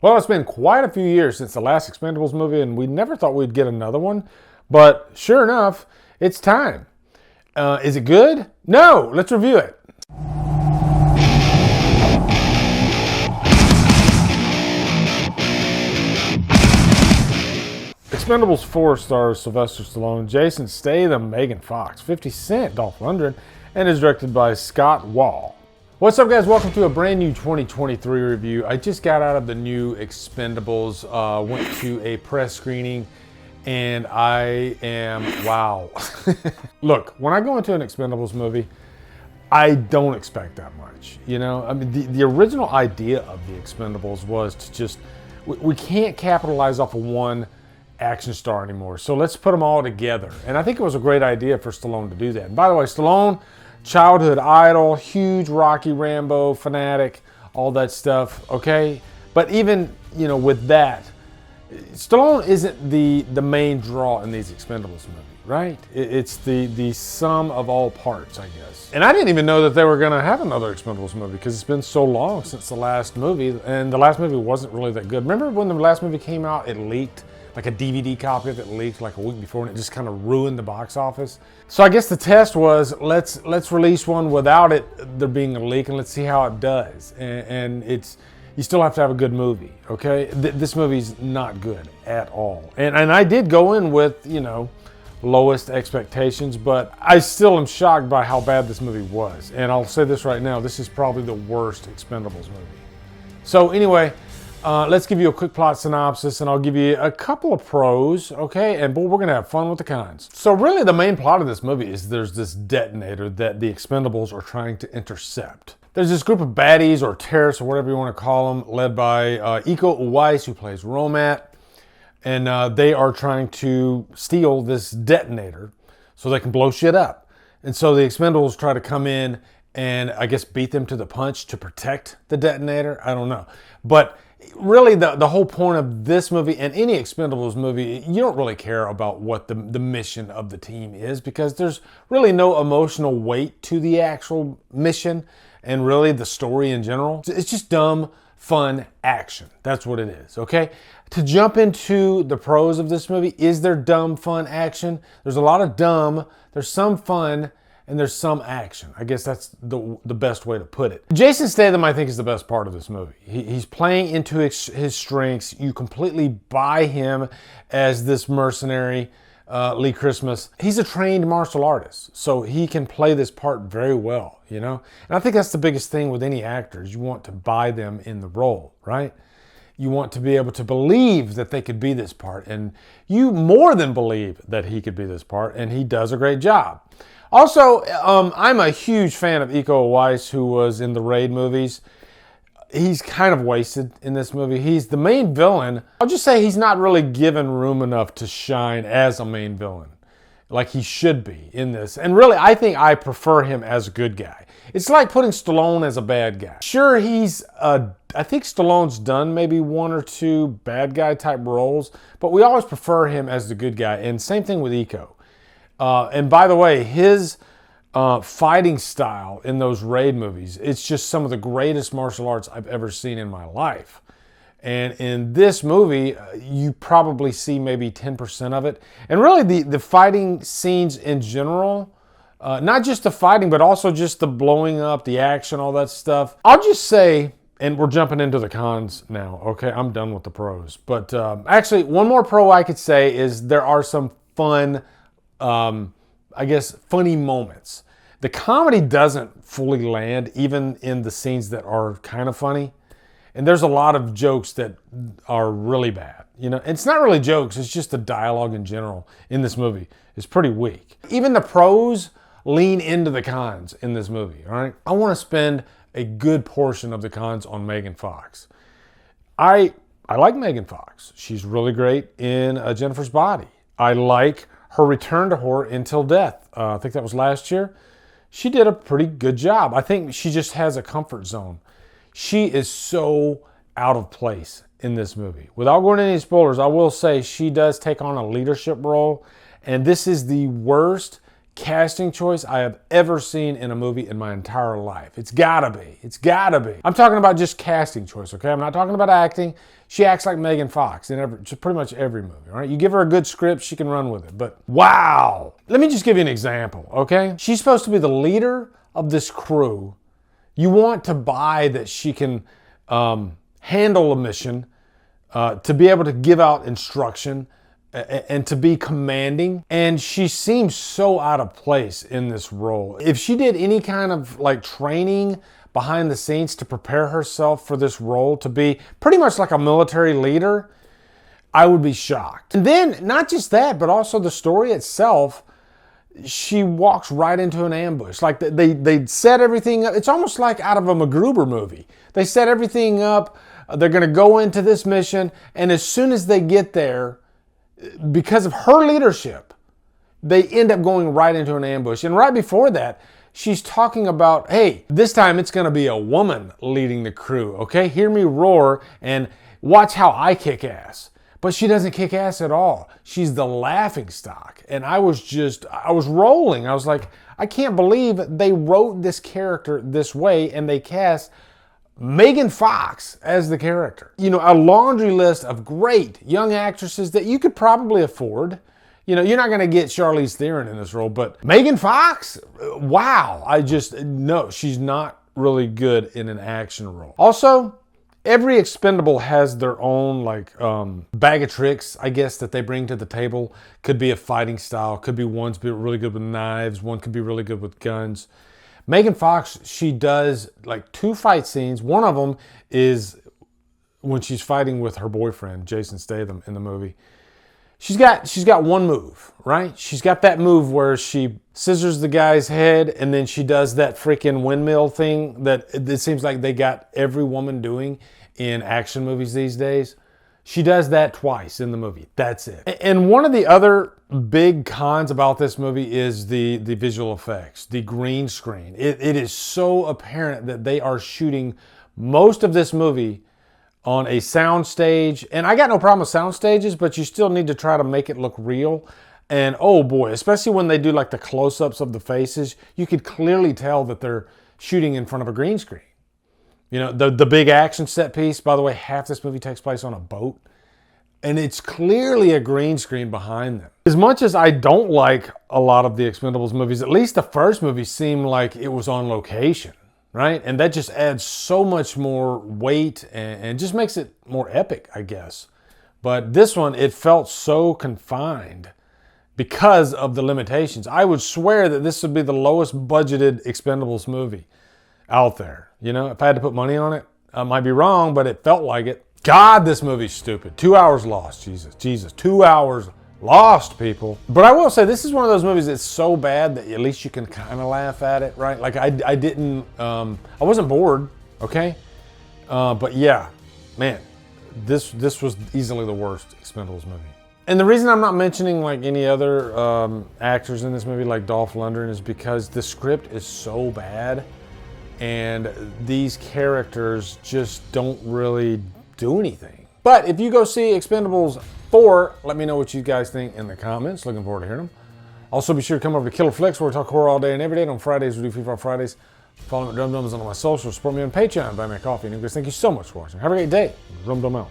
Well, it's been quite a few years since the last Expendables movie, and we never thought we'd get another one. But sure enough, it's time. Is it good? No, let's review it. Expendables 4 stars Sylvester Stallone, Jason Statham, Megan Fox, 50 Cent, Dolph Lundgren, and is directed by Scott Wall. What's up, guys? Welcome to a brand new 2023 review. I just got out of the new Expendables, went to a press screening, and I am, wow. Look, when I go into an Expendables movie, I don't expect that much. You know, I mean, the original idea of the Expendables was to just, we can't capitalize off of one action star anymore, so let's put them all together. And I think it was a great idea for Stallone to do that. And by the way, Stallone, childhood idol, huge Rocky Rambo fanatic, all that stuff, okay? But even, you know, with that, Stallone isn't the main draw in these Expendables movies, right? It's the sum of all parts, I guess. And I didn't even know that they were gonna have another Expendables movie because it's been so long since the last movie, and the last movie wasn't really that good. Remember when the last movie came out, it leaked? Like a DVD copy that leaked like a week before, and it just kind of ruined the box office. So I guess the test was, let's release one without it there being a leak, and let's see how it does. And it's, you still have to have a good movie, okay? This movie's not good at all. And I did go in with, you know, lowest expectations, but I still am shocked by how bad this movie was. And I'll say this right now, this is probably the worst Expendables movie. So anyway, let's give you a quick plot synopsis, and I'll give you a couple of pros, okay? And boy, we're gonna have fun with the cons. So really the main plot of this movie is there's this detonator that the Expendables are trying to intercept. There's this group of baddies or terrorists or whatever you want to call them, led by Iko Uwais, who plays Romat, and they are trying to steal this detonator so they can blow shit up. And so the Expendables try to come in and I guess beat them to the punch to protect the detonator. I don't know. But really the whole point of this movie and any Expendables movie, you don't really care about what the mission of the team is, because there's really no emotional weight to the actual mission and really the story in general. It's just dumb, fun action. That's what it is, okay? To jump into the pros of this movie, is there dumb, fun action? There's a lot of dumb, there's some fun, and there's some action. I guess that's the best way to put it. Jason Statham, I think, is the best part of this movie. He's playing into his strengths. You completely buy him as this mercenary, Lee Christmas. He's a trained martial artist, so he can play this part very well, you know? And I think that's the biggest thing with any actors. You want to buy them in the role, right? You want to be able to believe that they could be this part, and you more than believe that he could be this part, and he does a great job. Also, I'm a huge fan of Iko Uwais, who was in the Raid movies. He's kind of wasted in this movie. He's the main villain. I'll just say he's not really given room enough to shine as a main villain like he should be in this. And really, I think I prefer him as a good guy. It's like putting Stallone as a bad guy. Sure, I think Stallone's done maybe one or two bad guy type roles, but we always prefer him as the good guy. And same thing with Iko. And by the way, his fighting style in those Raid movies, it's just some of the greatest martial arts I've ever seen in my life. And in this movie, you probably see maybe 10% of it. And really the fighting scenes in general, not just the fighting, but also just the blowing up, the action, all that stuff. I'll just say, and we're jumping into the cons now, okay? I'm done with the pros. But actually, one more pro I could say is there are some fun, I guess, funny moments. The comedy doesn't fully land, even in the scenes that are kind of funny. And there's a lot of jokes that are really bad. You know, it's not really jokes, it's just the dialogue in general in this movie is pretty weak. Even the pros lean into the cons in this movie, all right? I want to spend a good portion of the cons on Megan Fox. I like Megan Fox. She's really great in Jennifer's Body. I like her return to horror in Till Death. I think that was last year. She did a pretty good job. I think she just has a comfort zone. She is so out of place in this movie. Without going into any spoilers, I will say she does take on a leadership role, and this is the worst casting choice I have ever seen in a movie in my entire life. It's gotta be. It's gotta be. I'm talking about just casting choice, okay? I'm not talking about acting. She acts like Megan Fox in pretty much every movie, all right? You give her a good script, she can run with it. But wow. Let me just give you an example, okay? She's supposed to be the leader of this crew. You want to buy that she can handle a mission, to be able to give out instruction, and to be commanding. And she seems so out of place in this role. If she did any kind of like training behind the scenes to prepare herself for this role to be pretty much like a military leader, I would be shocked. And then not just that, but also the story itself, she walks right into an ambush. Like they set everything up. It's almost like out of a MacGruber movie. They set everything up. They're going to go into this mission. And as soon as they get there, because of her leadership, they end up going right into an ambush. And right before that, she's talking about, hey, this time it's going to be a woman leading the crew, okay? Hear me roar and watch how I kick ass. But she doesn't kick ass at all. She's the laughing stock. And I was rolling. I was like, I can't believe they wrote this character this way and they cast Megan Fox as the character. You know, a laundry list of great young actresses that you could probably afford. You know, you're not going to get Charlize Theron in this role, but Megan Fox, wow. No, she's not really good in an action role. Also, every Expendable has their own like bag of tricks, I guess, that they bring to the table. Could be a fighting style, could be one's be really good with knives, one could be really good with guns. Megan Fox, she does like 2 fight scenes. One of them is when she's fighting with her boyfriend, Jason Statham, in the movie. She's got one move, right? She's got that move where she scissors the guy's head and then she does that freaking windmill thing that it seems like they got every woman doing in action movies these days. She does that twice in the movie. That's it. And one of the other big cons about this movie is the visual effects, the green screen. It is so apparent that they are shooting most of this movie on a sound stage. And I got no problem with sound stages, but you still need to try to make it look real. And oh boy, especially when they do like the close-ups of the faces, you could clearly tell that they're shooting in front of a green screen. You know, the big action set piece, by the way, half this movie takes place on a boat. And it's clearly a green screen behind them. As much as I don't like a lot of the Expendables movies, at least the first movie seemed like it was on location, right? And that just adds so much more weight and just makes it more epic, I guess. But this one, it felt so confined because of the limitations. I would swear that this would be the lowest budgeted Expendables movie out there. You know, if I had to put money on it, I might be wrong, but it felt like it. God, this movie's stupid. 2 hours lost, Jesus. 2 hours lost, people. But I will say, this is one of those movies that's so bad that at least you can kind of laugh at it, right? Like I wasn't bored, okay? But yeah, man, this was easily the worst Expendables movie. And the reason I'm not mentioning like any other actors in this movie like Dolph Lundgren is because the script is so bad and these characters just don't really do anything. But if you go see Expendables 4, let me know what you guys think in the comments. Looking forward to hearing them. Also, be sure to come over to Killer Flicks where we talk horror all day and every day. And on Fridays, we do Free Fire Fridays. Follow me at Drumdums on all my socials. Support me on Patreon. Buy me a coffee. And guys, thank you so much for watching. Have a great day. Drumdum out.